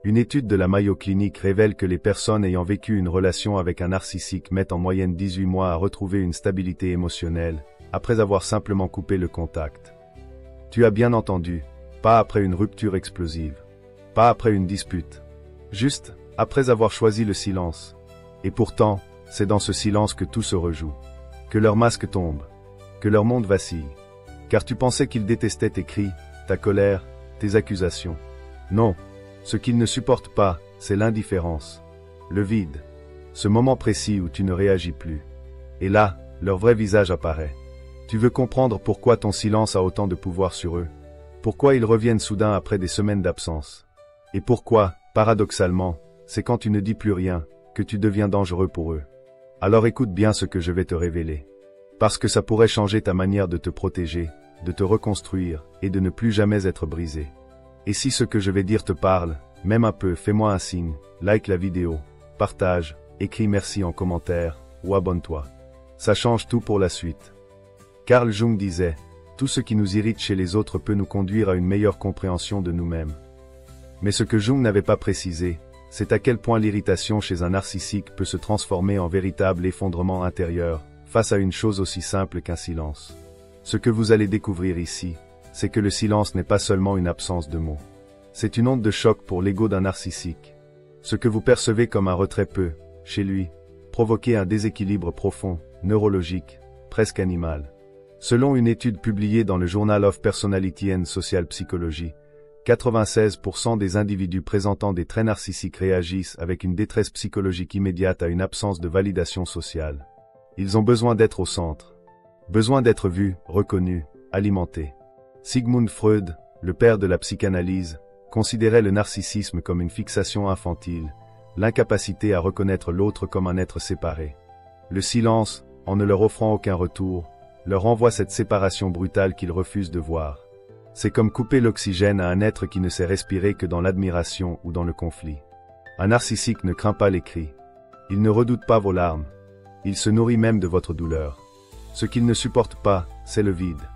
Une étude de la Mayo Clinic révèle que les personnes ayant vécu une relation avec un narcissique mettent en moyenne 18 mois à retrouver une stabilité émotionnelle, après avoir simplement coupé le contact. Tu as bien entendu, pas après une rupture explosive, pas après une dispute, juste après avoir choisi le silence. Et pourtant, c'est dans ce silence que tout se rejoue, que leur masque tombe, que leur monde vacille. Car tu pensais qu'ils détestaient tes cris, ta colère, tes accusations. Non. Ce qu'ils ne supportent pas, c'est l'indifférence, le vide, ce moment précis où tu ne réagis plus. Et là, leur vrai visage apparaît. Tu veux comprendre pourquoi ton silence a autant de pouvoir sur eux, pourquoi ils reviennent soudain après des semaines d'absence. Et pourquoi, paradoxalement, c'est quand tu ne dis plus rien, que tu deviens dangereux pour eux. Alors écoute bien ce que je vais te révéler. Parce que ça pourrait changer ta manière de te protéger, de te reconstruire, et de ne plus jamais être brisé. Et si ce que je vais dire te parle, même un peu, fais-moi un signe, like la vidéo, partage, écris merci en commentaire, ou abonne-toi. Ça change tout pour la suite. Carl Jung disait, tout ce qui nous irrite chez les autres peut nous conduire à une meilleure compréhension de nous-mêmes. Mais ce que Jung n'avait pas précisé, c'est à quel point l'irritation chez un narcissique peut se transformer en véritable effondrement intérieur, face à une chose aussi simple qu'un silence. Ce que vous allez découvrir ici, c'est que le silence n'est pas seulement une absence de mots. C'est une onde de choc pour l'ego d'un narcissique. Ce que vous percevez comme un retrait peut, chez lui, provoquer un déséquilibre profond, neurologique, presque animal. Selon une étude publiée dans le Journal of Personality and Social Psychology, 96% des individus présentant des traits narcissiques réagissent avec une détresse psychologique immédiate à une absence de validation sociale. Ils ont besoin d'être au centre. Besoin d'être vus, reconnus, alimentés. Sigmund Freud, le père de la psychanalyse, considérait le narcissisme comme une fixation infantile, l'incapacité à reconnaître l'autre comme un être séparé. Le silence, en ne leur offrant aucun retour, leur envoie cette séparation brutale qu'ils refusent de voir. C'est comme couper l'oxygène à un être qui ne sait respirer que dans l'admiration ou dans le conflit. Un narcissique ne craint pas les cris. Il ne redoute pas vos larmes. Il se nourrit même de votre douleur. Ce qu'il ne supporte pas, c'est le vide.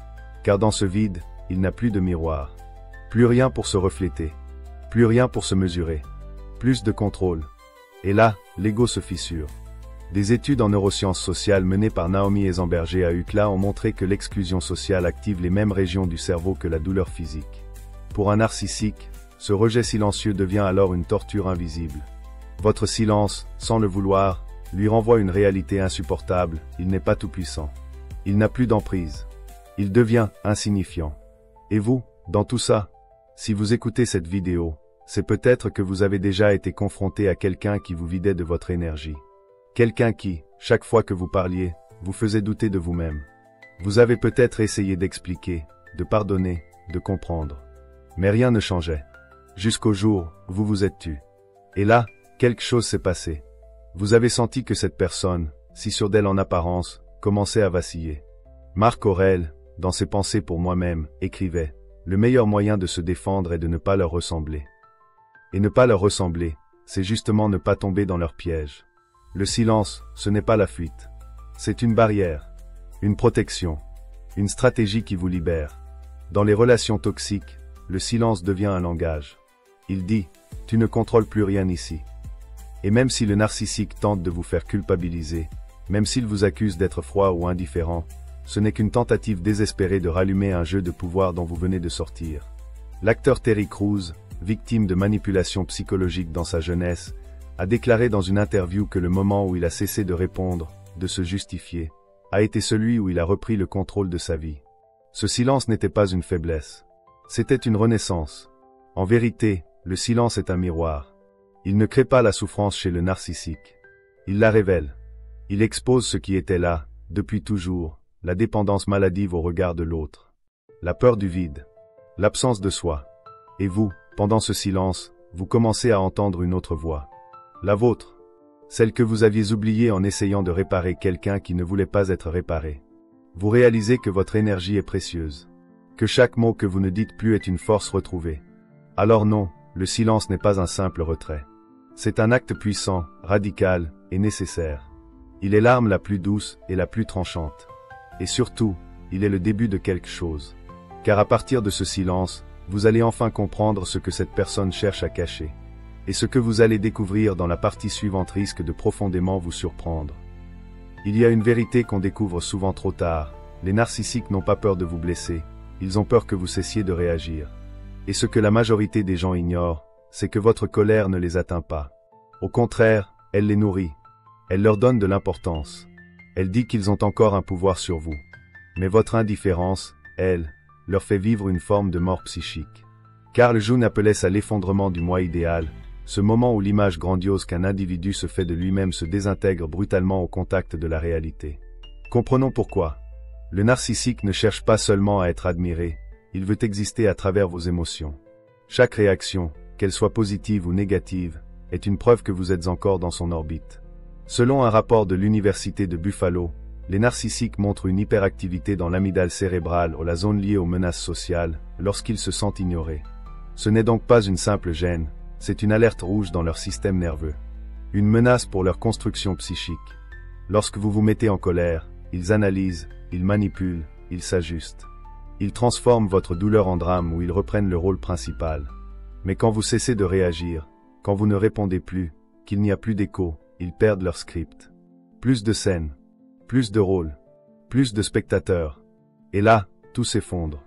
Car dans ce vide, il n'a plus de miroir. Plus rien pour se refléter. Plus rien pour se mesurer. Plus de contrôle. Et là, l'ego se fissure. Des études en neurosciences sociales menées par Naomi Eisenberger à UCLA ont montré que l'exclusion sociale active les mêmes régions du cerveau que la douleur physique. Pour un narcissique, ce rejet silencieux devient alors une torture invisible. Votre silence, sans le vouloir, lui renvoie une réalité insupportable, il n'est pas tout-puissant. Il n'a plus d'emprise. Il devient insignifiant. Et vous, dans tout ça, si vous écoutez cette vidéo, c'est peut-être que vous avez déjà été confronté à quelqu'un qui vous vidait de votre énergie. Quelqu'un qui, chaque fois que vous parliez, vous faisait douter de vous-même. Vous avez peut-être essayé d'expliquer, de pardonner, de comprendre. Mais rien ne changeait. Jusqu'au jour où vous vous êtes tu. Et là, quelque chose s'est passé. Vous avez senti que cette personne, si sûre d'elle en apparence, commençait à vaciller. Marc Aurèle, dans ses pensées pour moi-même, écrivait « Le meilleur moyen de se défendre est de ne pas leur ressembler. » Et ne pas leur ressembler, c'est justement ne pas tomber dans leur piège. Le silence, ce n'est pas la fuite. C'est une barrière, une protection, une stratégie qui vous libère. Dans les relations toxiques, le silence devient un langage. Il dit « Tu ne contrôles plus rien ici ». Et même si le narcissique tente de vous faire culpabiliser, même s'il vous accuse d'être froid ou indifférent, ce n'est qu'une tentative désespérée de rallumer un jeu de pouvoir dont vous venez de sortir. L'acteur Terry Crews, victime de manipulation psychologique dans sa jeunesse, a déclaré dans une interview que le moment où il a cessé de répondre, de se justifier, a été celui où il a repris le contrôle de sa vie. Ce silence n'était pas une faiblesse. C'était une renaissance. En vérité, le silence est un miroir. Il ne crée pas la souffrance chez le narcissique. Il la révèle. Il expose ce qui était là, depuis toujours, la dépendance maladive au regard de l'autre. La peur du vide. L'absence de soi. Et vous, pendant ce silence, vous commencez à entendre une autre voix. La vôtre. Celle que vous aviez oubliée en essayant de réparer quelqu'un qui ne voulait pas être réparé. Vous réalisez que votre énergie est précieuse. Que chaque mot que vous ne dites plus est une force retrouvée. Alors non, le silence n'est pas un simple retrait. C'est un acte puissant, radical et nécessaire. Il est l'arme la plus douce et la plus tranchante. Et surtout, il est le début de quelque chose. Car à partir de ce silence, vous allez enfin comprendre ce que cette personne cherche à cacher. Et ce que vous allez découvrir dans la partie suivante risque de profondément vous surprendre. Il y a une vérité qu'on découvre souvent trop tard. Les narcissiques n'ont pas peur de vous blesser, ils ont peur que vous cessiez de réagir. Et ce que la majorité des gens ignorent, c'est que votre colère ne les atteint pas. Au contraire, elle les nourrit. Elle leur donne de l'importance. Elle dit qu'ils ont encore un pouvoir sur vous. Mais votre indifférence, elle, leur fait vivre une forme de mort psychique. Carl Jung appelait ça l'effondrement du moi idéal, ce moment où l'image grandiose qu'un individu se fait de lui-même se désintègre brutalement au contact de la réalité. Comprenons pourquoi. Le narcissique ne cherche pas seulement à être admiré, il veut exister à travers vos émotions. Chaque réaction, qu'elle soit positive ou négative, est une preuve que vous êtes encore dans son orbite. Selon un rapport de l'Université de Buffalo, les narcissiques montrent une hyperactivité dans l'amygdale cérébrale ou la zone liée aux menaces sociales, lorsqu'ils se sentent ignorés. Ce n'est donc pas une simple gêne, c'est une alerte rouge dans leur système nerveux. Une menace pour leur construction psychique. Lorsque vous vous mettez en colère, ils analysent, ils manipulent, ils s'ajustent. Ils transforment votre douleur en drame où ils reprennent le rôle principal. Mais quand vous cessez de réagir, quand vous ne répondez plus, qu'il n'y a plus d'écho, ils perdent leur script. Plus de scènes, plus de rôles, plus de spectateurs. Et là, tout s'effondre.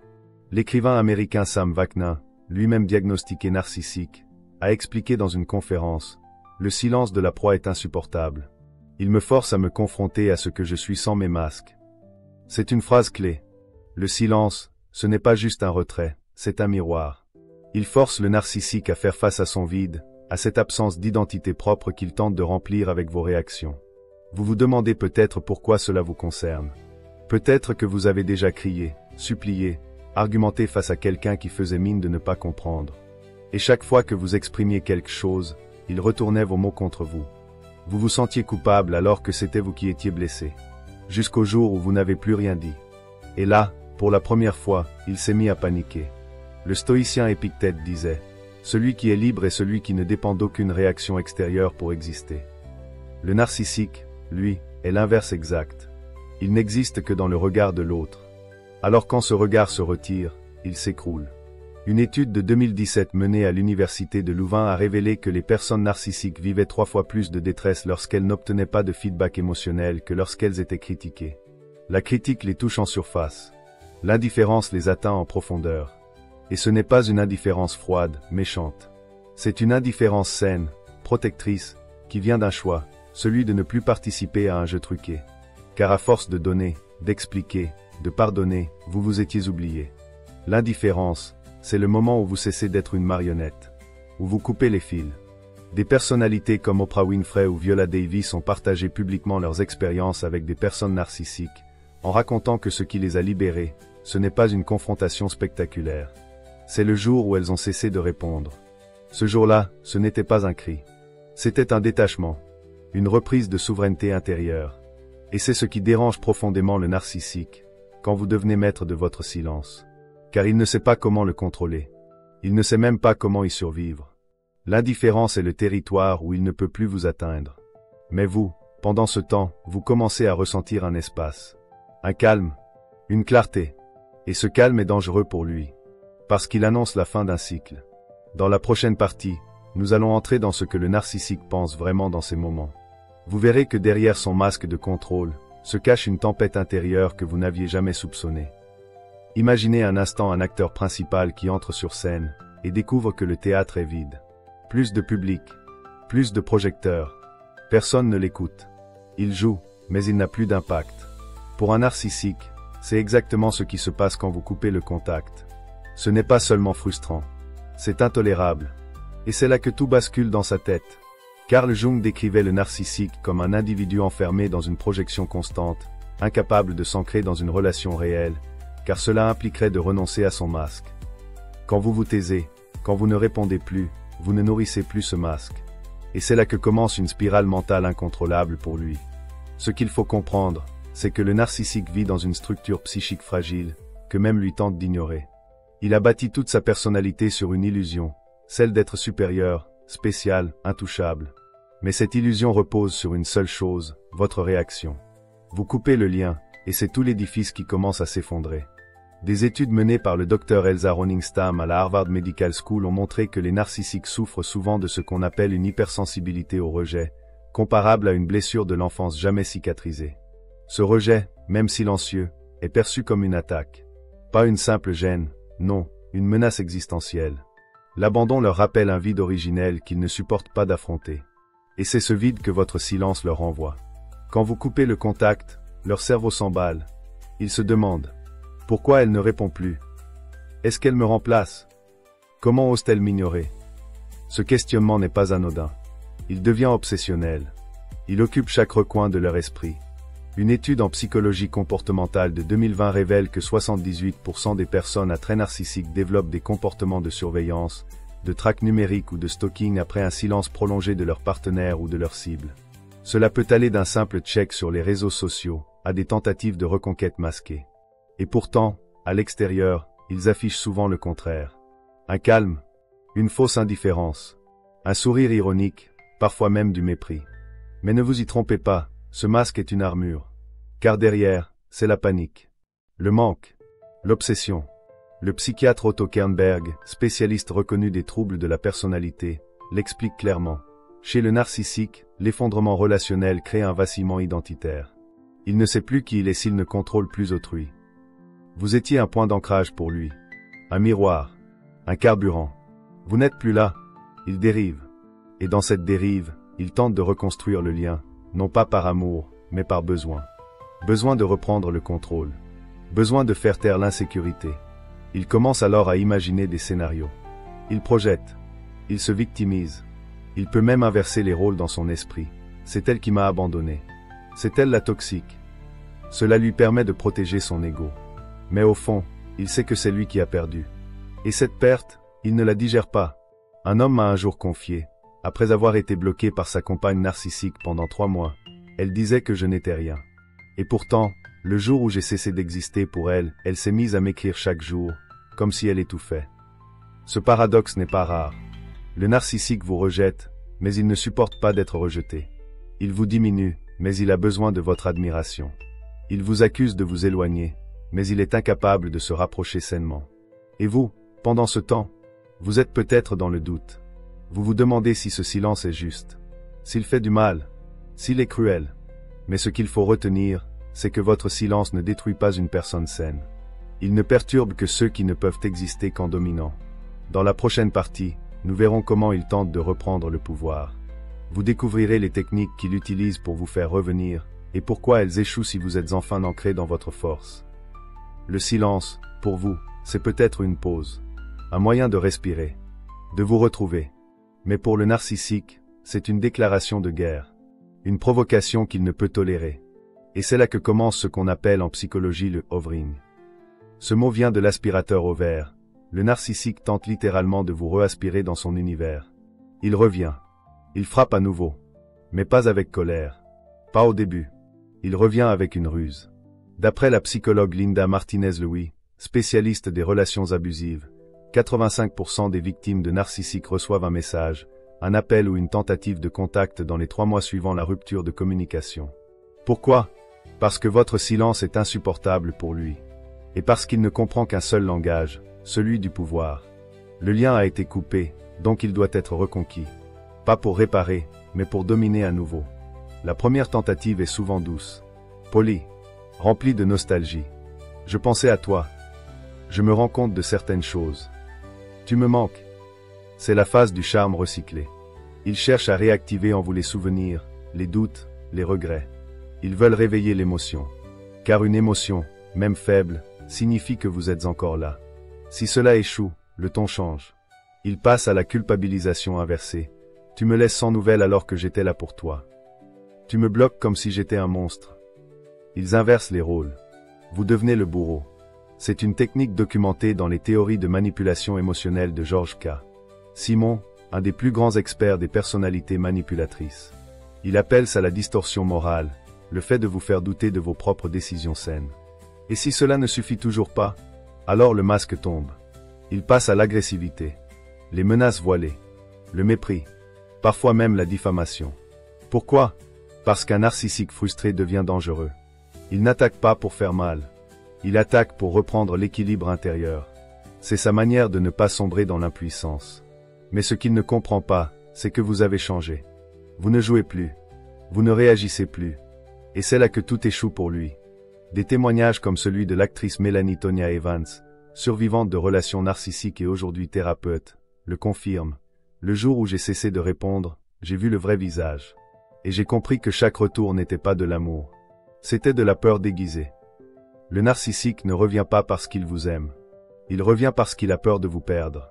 L'écrivain américain Sam Vaknin, lui-même diagnostiqué narcissique, a expliqué dans une conférence, « Le silence de la proie est insupportable. Il me force à me confronter à ce que je suis sans mes masques. » C'est une phrase clé. Le silence, ce n'est pas juste un retrait, c'est un miroir. Il force le narcissique à faire face à son vide, à cette absence d'identité propre qu'il tente de remplir avec vos réactions. Vous vous demandez peut-être pourquoi cela vous concerne. Peut-être que vous avez déjà crié, supplié, argumenté face à quelqu'un qui faisait mine de ne pas comprendre. Et chaque fois que vous exprimiez quelque chose, il retournait vos mots contre vous. Vous vous sentiez coupable alors que c'était vous qui étiez blessé. Jusqu'au jour où vous n'avez plus rien dit. Et là, pour la première fois, il s'est mis à paniquer. Le stoïcien Épictète disait, « Celui qui est libre est celui qui ne dépend d'aucune réaction extérieure pour exister. » Le narcissique, lui, est l'inverse exact. Il n'existe que dans le regard de l'autre. Alors quand ce regard se retire, il s'écroule. Une étude de 2017 menée à l'université de Louvain a révélé que les personnes narcissiques vivaient 3 fois plus de détresse lorsqu'elles n'obtenaient pas de feedback émotionnel que lorsqu'elles étaient critiquées. La critique les touche en surface. L'indifférence les atteint en profondeur. Et ce n'est pas une indifférence froide, méchante. C'est une indifférence saine, protectrice, qui vient d'un choix, celui de ne plus participer à un jeu truqué. Car à force de donner, d'expliquer, de pardonner, vous vous étiez oublié. L'indifférence, c'est le moment où vous cessez d'être une marionnette, où vous coupez les fils. Des personnalités comme Oprah Winfrey ou Viola Davis ont partagé publiquement leurs expériences avec des personnes narcissiques, en racontant que ce qui les a libérées, ce n'est pas une confrontation spectaculaire. C'est le jour où elles ont cessé de répondre. Ce jour-là, ce n'était pas un cri. C'était un détachement, une reprise de souveraineté intérieure. Et c'est ce qui dérange profondément le narcissique, quand vous devenez maître de votre silence. Car il ne sait pas comment le contrôler. Il ne sait même pas comment y survivre. L'indifférence est le territoire où il ne peut plus vous atteindre. Mais vous, pendant ce temps, vous commencez à ressentir un espace. Un calme, une clarté. Et ce calme est dangereux pour lui. Parce qu'il annonce la fin d'un cycle. Dans la prochaine partie, nous allons entrer dans ce que le narcissique pense vraiment dans ces moments. Vous verrez que derrière son masque de contrôle, se cache une tempête intérieure que vous n'aviez jamais soupçonnée. Imaginez un instant un acteur principal qui entre sur scène et découvre que le théâtre est vide. Plus de public, plus de projecteurs. Personne ne l'écoute. Il joue, mais il n'a plus d'impact. Pour un narcissique, c'est exactement ce qui se passe quand vous coupez le contact. Ce n'est pas seulement frustrant. C'est intolérable. Et c'est là que tout bascule dans sa tête. Carl Jung décrivait le narcissique comme un individu enfermé dans une projection constante, incapable de s'ancrer dans une relation réelle, car cela impliquerait de renoncer à son masque. Quand vous vous taisez, quand vous ne répondez plus, vous ne nourrissez plus ce masque. Et c'est là que commence une spirale mentale incontrôlable pour lui. Ce qu'il faut comprendre, c'est que le narcissique vit dans une structure psychique fragile, que même lui tente d'ignorer. Il a bâti toute sa personnalité sur une illusion, celle d'être supérieur, spécial, intouchable. Mais cette illusion repose sur une seule chose, votre réaction. Vous coupez le lien, et c'est tout l'édifice qui commence à s'effondrer. Des études menées par le Dr Elsa Roningstam à la Harvard Medical School ont montré que les narcissiques souffrent souvent de ce qu'on appelle une hypersensibilité au rejet, comparable à une blessure de l'enfance jamais cicatrisée. Ce rejet, même silencieux, est perçu comme une attaque. Pas une simple gêne, non, une menace existentielle. L'abandon leur rappelle un vide originel qu'ils ne supportent pas d'affronter. Et c'est ce vide que votre silence leur renvoie. Quand vous coupez le contact, leur cerveau s'emballe. Ils se demandent « Pourquoi elle ne répond plus? Est-ce qu'elle me remplace? Comment ose-t-elle m'ignorer ?» Ce questionnement n'est pas anodin. Il devient obsessionnel. Il occupe chaque recoin de leur esprit. Une étude en psychologie comportementale de 2020 révèle que 78% des personnes à traits narcissiques développent des comportements de surveillance, de traque numérique ou de stalking après un silence prolongé de leur partenaire ou de leur cible. Cela peut aller d'un simple check sur les réseaux sociaux à des tentatives de reconquête masquées. Et pourtant, à l'extérieur, ils affichent souvent le contraire. Un calme, une fausse indifférence, un sourire ironique, parfois même du mépris. Mais ne vous y trompez pas, ce masque est une armure. Car derrière, c'est la panique, le manque, l'obsession. Le psychiatre Otto Kernberg, spécialiste reconnu des troubles de la personnalité, l'explique clairement. Chez le narcissique, l'effondrement relationnel crée un vacillement identitaire. Il ne sait plus qui il est s'il ne contrôle plus autrui. Vous étiez un point d'ancrage pour lui, un miroir, un carburant. Vous n'êtes plus là, il dérive. Et dans cette dérive, il tente de reconstruire le lien, non pas par amour, mais par besoin. Besoin de reprendre le contrôle. Besoin de faire taire l'insécurité. Il commence alors à imaginer des scénarios. Il projette. Il se victimise. Il peut même inverser les rôles dans son esprit. C'est elle qui m'a abandonné. C'est elle la toxique. Cela lui permet de protéger son ego. Mais au fond, il sait que c'est lui qui a perdu. Et cette perte, il ne la digère pas. Un homme m'a un jour confié, après avoir été bloqué par sa compagne narcissique pendant 3 mois, elle disait que je n'étais rien. Et pourtant, le jour où j'ai cessé d'exister pour elle, elle s'est mise à m'écrire chaque jour, comme si elle étouffait. Ce paradoxe n'est pas rare. Le narcissique vous rejette, mais il ne supporte pas d'être rejeté. Il vous diminue, mais il a besoin de votre admiration. Il vous accuse de vous éloigner, mais il est incapable de se rapprocher sainement. Et vous, pendant ce temps, vous êtes peut-être dans le doute. Vous vous demandez si ce silence est juste, s'il fait du mal, s'il est cruel. Mais ce qu'il faut retenir, c'est que votre silence ne détruit pas une personne saine. Il ne perturbe que ceux qui ne peuvent exister qu'en dominant. Dans la prochaine partie, nous verrons comment il tente de reprendre le pouvoir. Vous découvrirez les techniques qu'il utilise pour vous faire revenir, et pourquoi elles échouent si vous êtes enfin ancré dans votre force. Le silence, pour vous, c'est peut-être une pause, un moyen de respirer, de vous retrouver. Mais pour le narcissique, c'est une déclaration de guerre, une provocation qu'il ne peut tolérer. Et c'est là que commence ce qu'on appelle en psychologie le hovering. Ce mot vient de l'aspirateur ovaire. Le narcissique tente littéralement de vous reaspirer dans son univers. Il revient. Il frappe à nouveau. Mais pas avec colère. Pas au début. Il revient avec une ruse. D'après la psychologue Linda Martinez-Louis, spécialiste des relations abusives, 85% des victimes de narcissiques reçoivent un message, un appel ou une tentative de contact dans les 3 mois suivant la rupture de communication. Pourquoi? Parce que votre silence est insupportable pour lui. Et parce qu'il ne comprend qu'un seul langage, celui du pouvoir. Le lien a été coupé, donc il doit être reconquis. Pas pour réparer, mais pour dominer à nouveau. La première tentative est souvent douce, polie, remplie de nostalgie. Je pensais à toi. Je me rends compte de certaines choses. Tu me manques. C'est la phase du charme recyclé. Ils cherchent à réactiver en vous les souvenirs, les doutes, les regrets. Ils veulent réveiller l'émotion. Car une émotion, même faible, signifie que vous êtes encore là. Si cela échoue, le ton change. Il passe à la culpabilisation inversée. Tu me laisses sans nouvelles alors que j'étais là pour toi. Tu me bloques comme si j'étais un monstre. Ils inversent les rôles. Vous devenez le bourreau. C'est une technique documentée dans les théories de manipulation émotionnelle de George K. Simon, un des plus grands experts des personnalités manipulatrices. Il appelle ça la distorsion morale, le fait de vous faire douter de vos propres décisions saines. Et si cela ne suffit toujours pas, alors le masque tombe. Il passe à l'agressivité, les menaces voilées, le mépris, parfois même la diffamation. Pourquoi? Parce qu'un narcissique frustré devient dangereux. Il n'attaque pas pour faire mal. Il attaque pour reprendre l'équilibre intérieur. C'est sa manière de ne pas sombrer dans l'impuissance. Mais ce qu'il ne comprend pas, c'est que vous avez changé. Vous ne jouez plus. Vous ne réagissez plus. Et c'est là que tout échoue pour lui. Des témoignages comme celui de l'actrice Melanie Tonia Evans, survivante de relations narcissiques et aujourd'hui thérapeute, le confirment. Le jour où j'ai cessé de répondre, j'ai vu le vrai visage. Et j'ai compris que chaque retour n'était pas de l'amour. C'était de la peur déguisée. Le narcissique ne revient pas parce qu'il vous aime. Il revient parce qu'il a peur de vous perdre.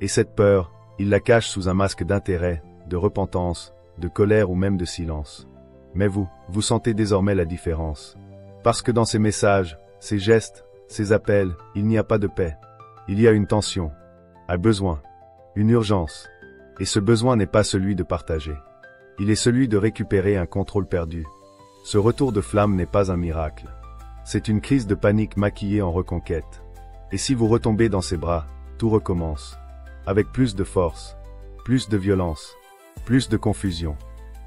Et cette peur, il la cache sous un masque d'intérêt, de repentance, de colère ou même de silence. Mais vous sentez désormais la différence. Parce que dans ces messages, ces gestes, ces appels, il n'y a pas de paix. Il y a une tension, un besoin, une urgence. Et ce besoin n'est pas celui de partager. Il est celui de récupérer un contrôle perdu. Ce retour de flamme n'est pas un miracle. C'est une crise de panique maquillée en reconquête. Et si vous retombez dans ses bras, tout recommence. Avec plus de force, plus de violence, plus de confusion.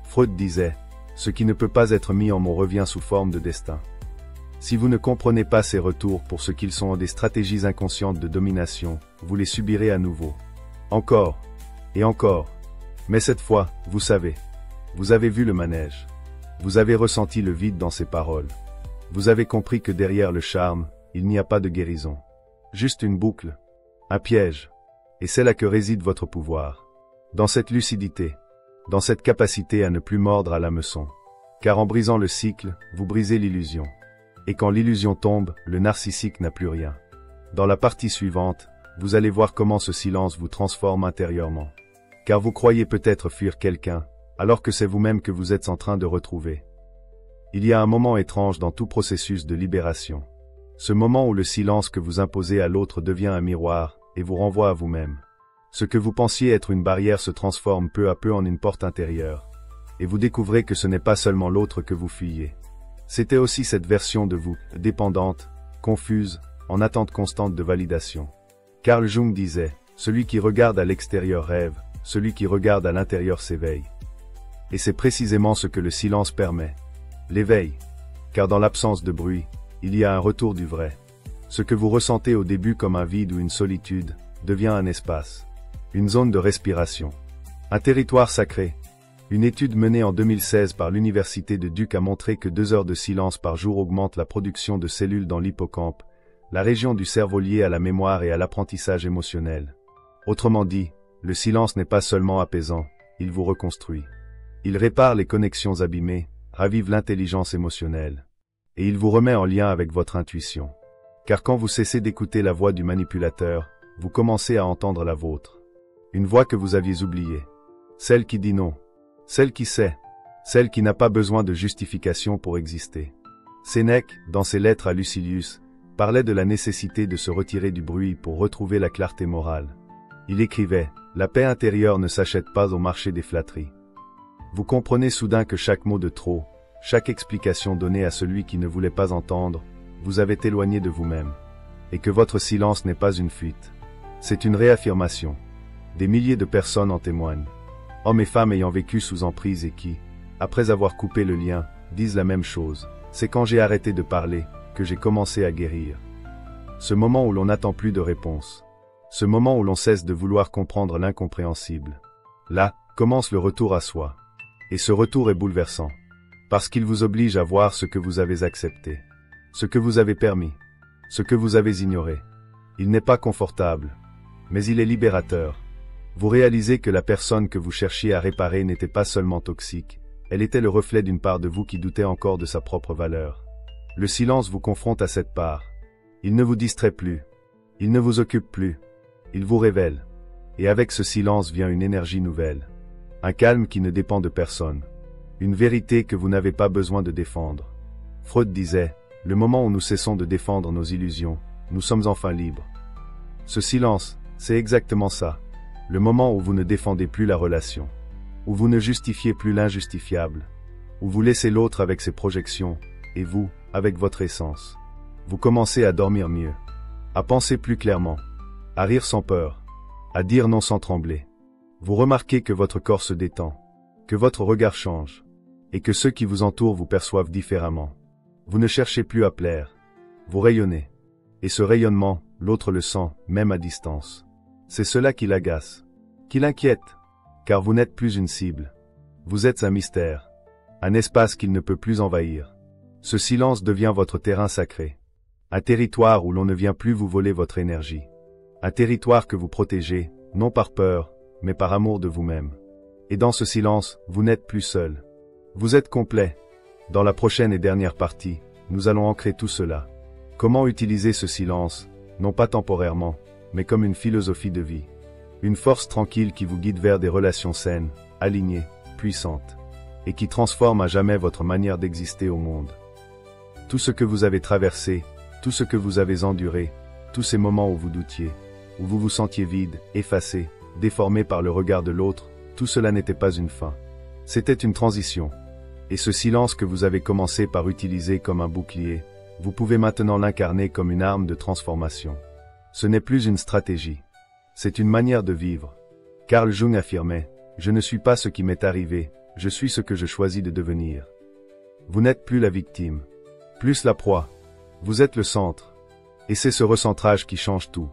Freud disait, ce qui ne peut pas être mis en mots revient sous forme de destin. Si vous ne comprenez pas ces retours pour ce qu'ils sont des stratégies inconscientes de domination, vous les subirez à nouveau. Encore. Et encore. Mais cette fois, vous savez. Vous avez vu le manège. Vous avez ressenti le vide dans ses paroles. Vous avez compris que derrière le charme, il n'y a pas de guérison. Juste une boucle. Un piège. Et c'est là que réside votre pouvoir. Dans cette lucidité. Dans cette capacité à ne plus mordre à l'hameçon. Car en brisant le cycle, vous brisez l'illusion. Et quand l'illusion tombe, le narcissique n'a plus rien. Dans la partie suivante, vous allez voir comment ce silence vous transforme intérieurement. Car vous croyez peut-être fuir quelqu'un, alors que c'est vous-même que vous êtes en train de retrouver. Il y a un moment étrange dans tout processus de libération. Ce moment où le silence que vous imposez à l'autre devient un miroir, et vous renvoie à vous-même. Ce que vous pensiez être une barrière se transforme peu à peu en une porte intérieure. Et vous découvrez que ce n'est pas seulement l'autre que vous fuyez. C'était aussi cette version de vous, dépendante, confuse, en attente constante de validation. Carl Jung disait, celui qui regarde à l'extérieur rêve, celui qui regarde à l'intérieur s'éveille. Et c'est précisément ce que le silence permet. L'éveil. Car dans l'absence de bruit, il y a un retour du vrai. Ce que vous ressentez au début comme un vide ou une solitude, devient un espace. Une zone de respiration. Un territoire sacré. Une étude menée en 2016 par l'Université de Duke a montré que 2 heures de silence par jour augmentent la production de cellules dans l'hippocampe, la région du cerveau liée à la mémoire et à l'apprentissage émotionnel. Autrement dit, le silence n'est pas seulement apaisant, il vous reconstruit. Il répare les connexions abîmées, ravive l'intelligence émotionnelle. Et il vous remet en lien avec votre intuition. Car quand vous cessez d'écouter la voix du manipulateur, vous commencez à entendre la vôtre. Une voix que vous aviez oubliée. Celle qui dit non. Celle qui sait. Celle qui n'a pas besoin de justification pour exister. Sénèque, dans ses lettres à Lucilius, parlait de la nécessité de se retirer du bruit pour retrouver la clarté morale. Il écrivait, « La paix intérieure ne s'achète pas au marché des flatteries. » Vous comprenez soudain que chaque mot de trop, chaque explication donnée à celui qui ne voulait pas entendre, vous avait éloigné de vous-même. Et que votre silence n'est pas une fuite. C'est une réaffirmation. Des milliers de personnes en témoignent. Hommes et femmes ayant vécu sous emprise et qui, après avoir coupé le lien, disent la même chose. C'est quand j'ai arrêté de parler, que j'ai commencé à guérir. Ce moment où l'on n'attend plus de réponse. Ce moment où l'on cesse de vouloir comprendre l'incompréhensible. Là, commence le retour à soi. Et ce retour est bouleversant. Parce qu'il vous oblige à voir ce que vous avez accepté. Ce que vous avez permis. Ce que vous avez ignoré. Il n'est pas confortable. Mais il est libérateur. Vous réalisez que la personne que vous cherchiez à réparer n'était pas seulement toxique, elle était le reflet d'une part de vous qui doutait encore de sa propre valeur. Le silence vous confronte à cette part. Il ne vous distrait plus. Il ne vous occupe plus. Il vous révèle. Et avec ce silence vient une énergie nouvelle. Un calme qui ne dépend de personne. Une vérité que vous n'avez pas besoin de défendre. Freud disait, le moment où nous cessons de défendre nos illusions, nous sommes enfin libres. Ce silence, c'est exactement ça. Le moment où vous ne défendez plus la relation, où vous ne justifiez plus l'injustifiable, où vous laissez l'autre avec ses projections, et vous, avec votre essence. Vous commencez à dormir mieux, à penser plus clairement, à rire sans peur, à dire non sans trembler. Vous remarquez que votre corps se détend, que votre regard change, et que ceux qui vous entourent vous perçoivent différemment. Vous ne cherchez plus à plaire, Vous rayonnez. Et ce rayonnement, l'autre le sent, même à distance. C'est cela qui l'agace, qui l'inquiète, car vous n'êtes plus une cible. Vous êtes un mystère, un espace qu'il ne peut plus envahir. Ce silence devient votre terrain sacré. Un territoire où l'on ne vient plus vous voler votre énergie. Un territoire que vous protégez, non par peur, mais par amour de vous-même. Et dans ce silence, vous n'êtes plus seul. Vous êtes complet. Dans la prochaine et dernière partie, nous allons ancrer tout cela. Comment utiliser ce silence, non pas temporairement, mais comme une philosophie de vie. Une force tranquille qui vous guide vers des relations saines, alignées, puissantes, et qui transforme à jamais votre manière d'exister au monde. Tout ce que vous avez traversé, tout ce que vous avez enduré, tous ces moments où vous doutiez, où vous vous sentiez vide, effacé, déformé par le regard de l'autre, tout cela n'était pas une fin. C'était une transition. Et ce silence que vous avez commencé par utiliser comme un bouclier, vous pouvez maintenant l'incarner comme une arme de transformation. Ce n'est plus une stratégie. C'est une manière de vivre. Carl Jung affirmait, « Je ne suis pas ce qui m'est arrivé, je suis ce que je choisis de devenir. » Vous n'êtes plus la victime, plus la proie. Vous êtes le centre. Et c'est ce recentrage qui change tout.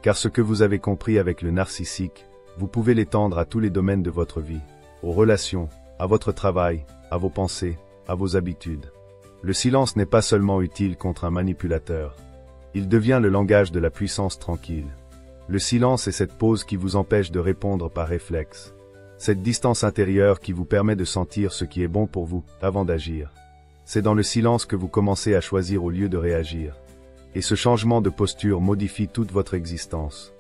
Car ce que vous avez compris avec le narcissique, vous pouvez l'étendre à tous les domaines de votre vie, aux relations, à votre travail, à vos pensées, à vos habitudes. Le silence n'est pas seulement utile contre un manipulateur. Il devient le langage de la puissance tranquille. Le silence est cette pause qui vous empêche de répondre par réflexe. Cette distance intérieure qui vous permet de sentir ce qui est bon pour vous avant d'agir. C'est dans le silence que vous commencez à choisir au lieu de réagir. Et ce changement de posture modifie toute votre existence.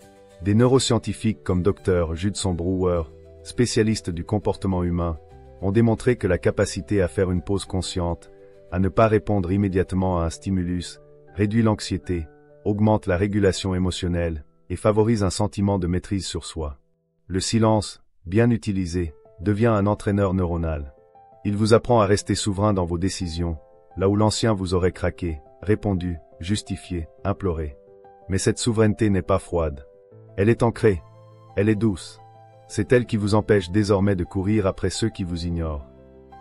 Des neuroscientifiques comme Dr. Judson Brewer, spécialiste du comportement humain, ont démontré que la capacité à faire une pause consciente, à ne pas répondre immédiatement à un stimulus, réduit l'anxiété, augmente la régulation émotionnelle et favorise un sentiment de maîtrise sur soi. Le silence, bien utilisé, devient un entraîneur neuronal. Il vous apprend à rester souverain dans vos décisions, là où l'ancien vous aurait craqué, répondu, justifié, imploré. Mais cette souveraineté n'est pas froide. Elle est ancrée. Elle est douce. C'est elle qui vous empêche désormais de courir après ceux qui vous ignorent,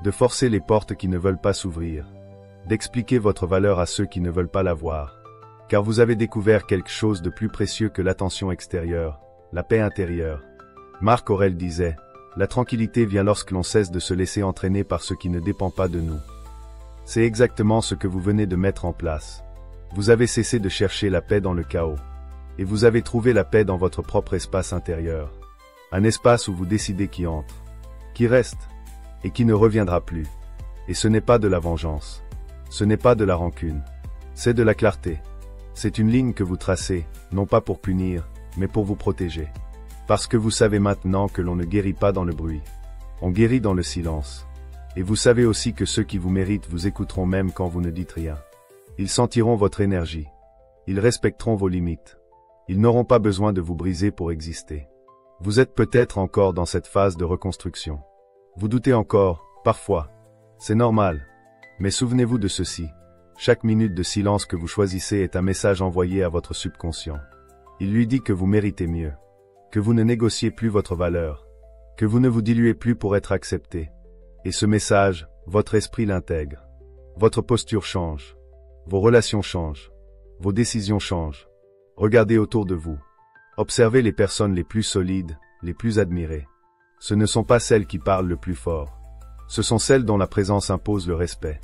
de forcer les portes qui ne veulent pas s'ouvrir, d'expliquer votre valeur à ceux qui ne veulent pas la voir. Car vous avez découvert quelque chose de plus précieux que l'attention extérieure, la paix intérieure. Marc Aurèle disait, « La tranquillité vient lorsque l'on cesse de se laisser entraîner par ce qui ne dépend pas de nous. » C'est exactement ce que vous venez de mettre en place. Vous avez cessé de chercher la paix dans le chaos. Et vous avez trouvé la paix dans votre propre espace intérieur. Un espace où vous décidez qui entre, qui reste, et qui ne reviendra plus. Et ce n'est pas de la vengeance. Ce n'est pas de la rancune. C'est de la clarté. C'est une ligne que vous tracez, non pas pour punir, mais pour vous protéger. Parce que vous savez maintenant que l'on ne guérit pas dans le bruit. On guérit dans le silence. Et vous savez aussi que ceux qui vous méritent vous écouteront même quand vous ne dites rien. Ils sentiront votre énergie. Ils respecteront vos limites. Ils n'auront pas besoin de vous briser pour exister. Vous êtes peut-être encore dans cette phase de reconstruction. Vous doutez encore, parfois. C'est normal. Mais souvenez-vous de ceci. Chaque minute de silence que vous choisissez est un message envoyé à votre subconscient. Il lui dit que vous méritez mieux. Que vous ne négociez plus votre valeur. Que vous ne vous diluez plus pour être accepté. Et ce message, votre esprit l'intègre. Votre posture change. Vos relations changent. Vos décisions changent. Regardez autour de vous. Observez les personnes les plus solides, les plus admirées. Ce ne sont pas celles qui parlent le plus fort. Ce sont celles dont la présence impose le respect.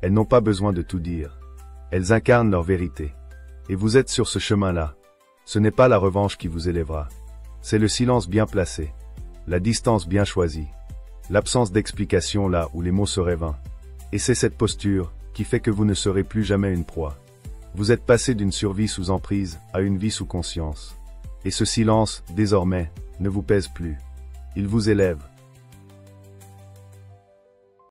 Elles n'ont pas besoin de tout dire. Elles incarnent leur vérité. Et vous êtes sur ce chemin-là. Ce n'est pas la revanche qui vous élèvera. C'est le silence bien placé. La distance bien choisie. L'absence d'explication là où les mots seraient vains. Et c'est cette posture qui fait que vous ne serez plus jamais une proie. Vous êtes passé d'une survie sous emprise à une vie sous conscience. Et ce silence, désormais, ne vous pèse plus. Il vous élève.